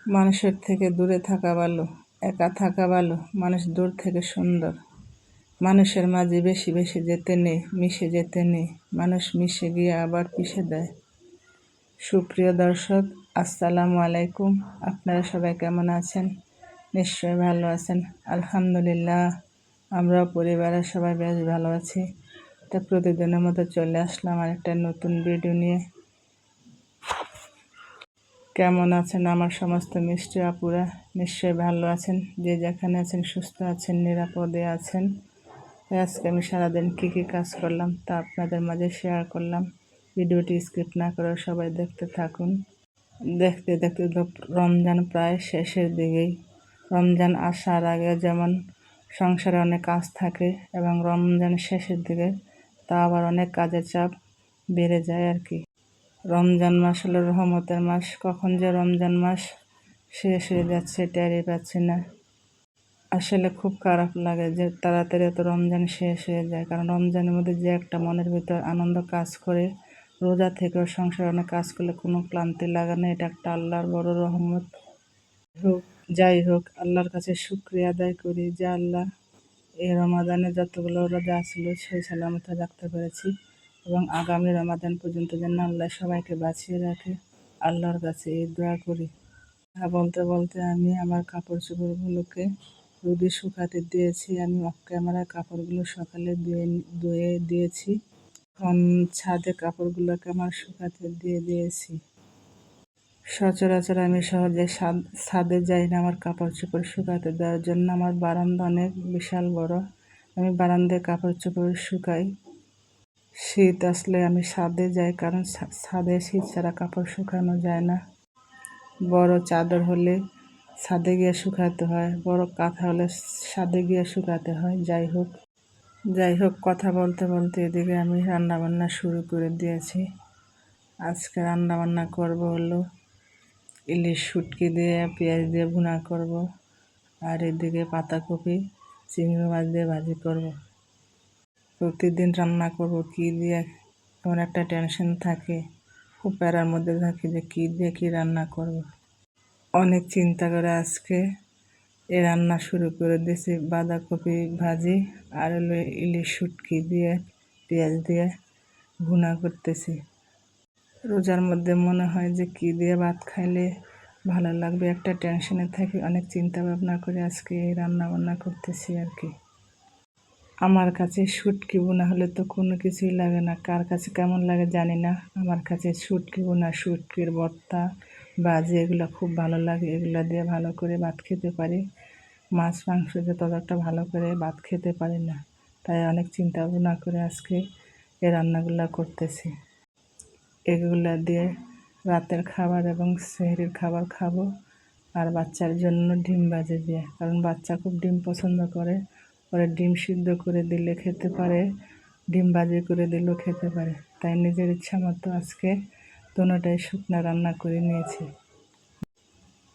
মানুষের থেকে দূরে থাকা ভালো, একা থাকা ভালো। মানুষ দূর থেকে সুন্দর। মানুষের মাঝে বেশি বেশি যেতে নেই, মিশে যেতে নেই। মানুষ মিশে গিয়ে আবার পিষে দেয়। সুপ্রিয় দর্শক, আসসালামু আলাইকুম। আপনারা সবাই কেমন আছেন? নিশ্চয়ই ভালো আছেন। আলহামদুলিল্লাহ, আমরাও পরিবারের সবাই বেশ ভালো আছি। তা প্রতিদিনের মতো চলে আসলাম আরেকটা নতুন ভিডিও নিয়ে। কেমন আছেন আমার সমস্ত মিষ্টি আপুরা? নিশ্চয়ই ভালো আছেন। যে যেখানে আছেন সুস্থ আছেন, নিরাপদে আছেন। আজকে আমি সারাদিন কী কাজ করলাম তা আপনাদের মাঝে শেয়ার করলাম। ভিডিওটি স্কিপ না করে সবাই দেখতে থাকুন। দেখতে দেখতে তো রমজান প্রায় শেষের দিকেই। রমজান আসার আগে যেমন সংসারে অনেক কাজ থাকে এবং রমজান শেষের দিকে তা আবার অনেক কাজের চাপ বেড়ে যায় আর কি। রমজান মাস হলো রহমতের মাস। কখন যে রমজান মাস শেষ হয়ে যাচ্ছে টেরই পাচ্ছি না। আসলে খুব খারাপ লাগে যে তাড়াতাড়ি এত রমজান শেষ হয়ে যায়, কারণ রমজানের মধ্যে যে একটা মনের ভিতর আনন্দ কাজ করে, রোজা থেকেও সংসারে অনেক কাজ করলে কোনো ক্লান্তি লাগে না। এটা একটা আল্লাহর বড় রহমত। যাই হোক, আল্লাহর কাছে শুকরিয়া আদায় করি যে আল্লাহ এই রমাদানে যতগুলো রোজা ছিল সেই সালামতে রাখতে পেরেছি, এবং আগামী রমাদান পর্যন্ত যেন আল্লাহ সবাইকে বাঁচিয়ে রাখে। আল্লাহর কাছে এই দোয়া করি। বলতে বলতে আমি আমার কাপড় চোপড়গুলোকে রোদে শুকাতে দিয়েছি। আমি অফ ক্যামেরায় কাপড়গুলো সকালে ধুয়ে দিয়েছি। এখন ছাদে কাপড়গুলোকে আমার শুকাতে দিয়ে দিয়েছি। সচরাচর আমি সহজে ছাদে যাই না আমার কাপড় চোপড় শুকাতে দেওয়ার জন্য। আমার বারান্দা অনেক বিশাল বড়। আমি বারান্দায় কাপড় চোপড় শুকাই। শীত আসলে আমি ছাদে যাই, কারণ ছাদে শীত ছাড়া কাপড় শুকানো যায় না। বড় চাদর হলে ছাদে গিয়ে শুকাতে হয়, বড় কাঁথা হলে ছাদে গিয়ে শুকাতে হয়। যাই হোক, কথা বলতে বলতে এদিকে আমি রান্নাবান্না শুরু করে দিয়েছি। আজকে রান্নাবান্না করব হলো ইলিশ শুটকি দিয়ে পেঁয়াজ দিয়ে ভুনা করব, আর এদিকে পাতাকপি চিংড়ি মাছ দিয়ে ভাজি করব। প্রতিদিন রান্না করব কী দিয়ে, এমন একটা টেনশন থাকে। খুব প্যারার মধ্যে থাকি যে কী দিয়ে কী রান্না করব। অনেক চিন্তা করে আজকে এই রান্না শুরু করে দিয়েছি। বাঁধাকপি ভাজি আর হলো ইলিশ শুটকি দিয়ে পেঁয়াজ দিয়ে ভুনা করতেছি। রোজার মধ্যে মনে হয় যে কী দিয়ে ভাত খাইলে ভালো লাগবে, একটা টেনশনে থাকি। অনেক চিন্তা ভাবনা করে আজকে এই রান্না বান্না করতেছি আর কি। আমার কাছে শুটকি বোনা হলে তো কোনো কিছুই লাগে না। কার কাছে কেমন লাগে জানি না। আমার কাছে শুটকি বোনা, শুটকির ভর্তা, ভাজি এগুলো খুব ভালো লাগে। এগুলো দিয়ে ভালো করে ভাত খেতে পারি। মাছ মাংস দিয়ে ততটা ভালো করে ভাত খেতে পারি না। তাই অনেক চিন্তা ভাবনা করে আজকে এই রান্নাগুলো করতেছি। এগুলো দিয়ে রাতের খাবার এবং সেহরির খাবার খাবো। আর বাচ্চার জন্য ডিম ভাজি দিয়ে, কারণ বাচ্চা খুব ডিম পছন্দ করে। পরে ডিম সিদ্ধ করে দিলে খেতে পারে, ডিম ভাজি করে দিলেও খেতে পারে। তাই নিজের ইচ্ছা মতো আজকে দুটোটাই শুকনো রান্না করে নিয়েছি।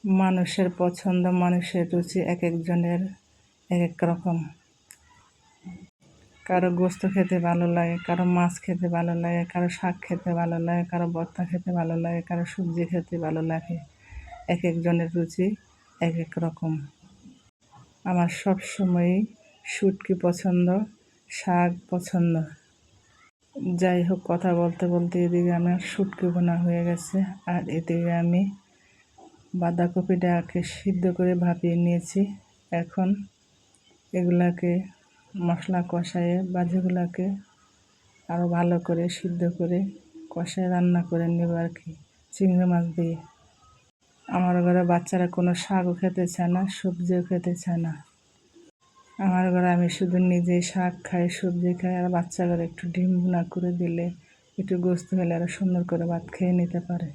মানুষের পছন্দ, মানুষের রুচি এক একজনের এক এক রকম। কারো গোস্ত খেতে ভালো লাগে, কারো মাছ খেতে ভালো লাগে, কারো শাক খেতে ভালো লাগে, কারো ভর্তা খেতে ভালো লাগে, কারো সবজি খেতে ভালো লাগে। এক একজনের রুচি এক এক রকম। আমার সবসময়ই শুটকি পছন্দ, শাক পছন্দ। যাই হোক, কথা বলতে বলতে এদিকে আমার শুটকি বোনা হয়ে গেছে, আর এদিকে আমি বাঁধাকপিটাকে সিদ্ধ করে ভাপিয়ে নিয়েছি। এখন এগুলাকে মশলা কষায়ে ভাজিগুলাকে আরও ভালো করে সিদ্ধ করে কষায় রান্না করে নেব আর কি, চিংড়ি মাছ দিয়ে। আমার ঘরে বাচ্চারা কোনো শাকও খেতে চায় না, সবজিও খেতে চায় না। আমার ঘরে আমি শুধু নিজেই শাক খাই, সবজি খাই, আর বাচ্চা ঘরে একটু ডিম ভুনা করে দিলে, একটু গোস্ত হলে আরও সুন্দর করে ভাত খেয়ে নিতে পারে।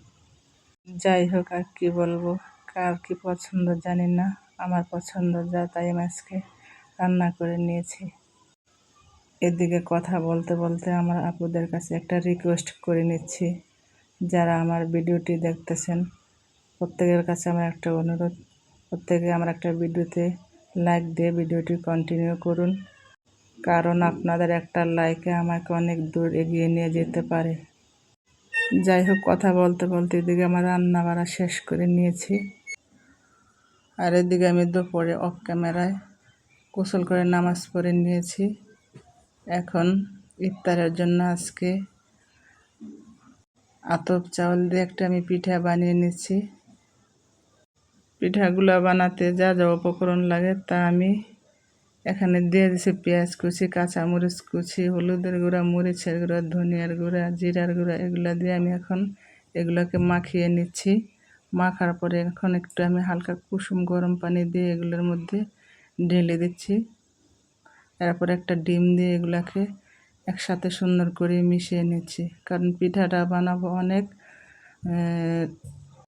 যাই হোক, আর কী বলবো, কার কী পছন্দ জানি না। আমার পছন্দ যা, তাই আমি আজকে রান্না করে নিয়েছি। এদিকে কথা বলতে বলতে আমার আপুদের কাছে একটা রিকোয়েস্ট করে নিচ্ছি। যারা আমার ভিডিওটি দেখতেছেন প্রত্যেকের কাছে আমার একটা অনুরোধ, প্রত্যেকে আমার একটা ভিডিওতে লাইক দিয়ে ভিডিওটি কন্টিনিউ করুন, কারণ আপনাদের একটা লাইকে আমাকে অনেক দূর এগিয়ে নিয়ে যেতে পারে। যাই হোক, কথা বলতে বলতে এদিকে আমার রান্না বাড়া শেষ করে নিয়েছি। আর এদিকে আমি দুপুরে অফ ক্যামেরায় গোসল করে নামাজ পড়ে নিয়েছি। এখন ইফতারের জন্য আজকে আতপ চাউল দিয়ে একটা আমি পিঠা বানিয়ে নিচ্ছি। পিঠাগুলো বানাতে যা যা উপকরণ লাগে তা আমি এখানে দিয়ে দিচ্ছি পেঁয়াজ কুচি, কাঁচামরিচ কুচি, হলুদের গুঁড়া, মরিচের গুঁড়া, ধনিয়ার গুঁড়া, জিরার গুঁড়া, এগুলো দিয়ে আমি এখন এগুলোকে মাখিয়ে নিচ্ছি। মাখার পরে এখন একটু আমি হালকা কুসুম গরম পানি দিয়ে এগুলোর মধ্যে ঢেলে দিচ্ছি। এরপর একটা ডিম দিয়ে এগুলাকে একসাথে সুন্দর করে মিশিয়ে নিচ্ছি, কারণ পিঠাটা বানাবো অনেক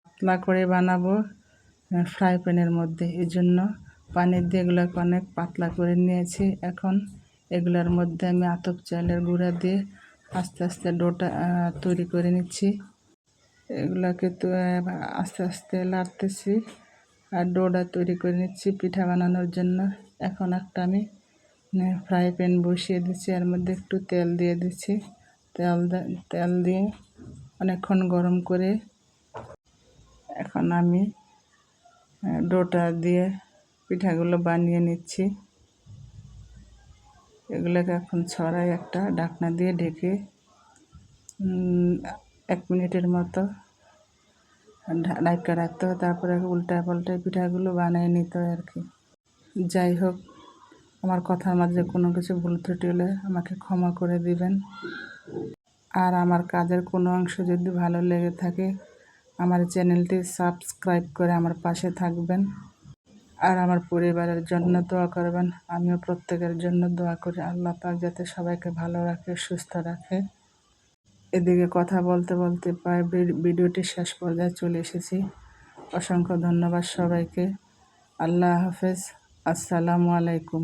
পাতলা করে বানাবো ফ্রাই প্যানের মধ্যে, এই জন্য পানি দিয়ে এগুলোকে অনেক পাতলা করে নিয়েছি। এখন এগুলোর মধ্যে আমি আতপ চালের গুঁড়া দিয়ে আস্তে আস্তে ডোটা তৈরি করে নিচ্ছি। এগুলোকে তো আস্তে আস্তে লাড়তেছি আর ডোটা তৈরি করে নিচ্ছি পিঠা বানানোর জন্য। এখন একটা আমি ফ্রাই প্যান বসিয়ে দিচ্ছি, এর মধ্যে একটু তেল দিয়ে দিচ্ছি। তেল দিয়ে অনেকক্ষণ গরম করে এখন আমি ডোটা দিয়ে পিঠাগুলো বানিয়ে নিচ্ছি। এগুলোকে এখন ছড়াই একটা ঢাকনা দিয়ে ঢেকে 1 মিনিটের মতো ঢাকা রাখতে হয়, তারপরে উল্টায় পাল্টায় পিঠাগুলো বানিয়ে নিতে হয় আর কি। যাই হোক, আমার কথার মাঝে কোনো কিছু ভুল ত্রুটি হলে আমাকে ক্ষমা করে দিবেন। আর আমার কাজের কোনো অংশ যদি ভালো লেগে থাকে আমার চ্যানেলটি সাবস্ক্রাইব করে আমার পাশে থাকবেন। আর আমার পরিবারের জন্য দোয়া করবেন। আমিও প্রত্যেকের জন্য দোয়া করি আল্লাহ পাক যাতে সবাইকে ভালো রাখে, সুস্থ রাখে। এদিকে কথা বলতে বলতে প্রায় ভিডিওটি শেষ পর্যায়ে চলে এসেছি। অসংখ্য ধন্যবাদ সবাইকে। আল্লাহ হাফেজ। আসসালামু আলাইকুম।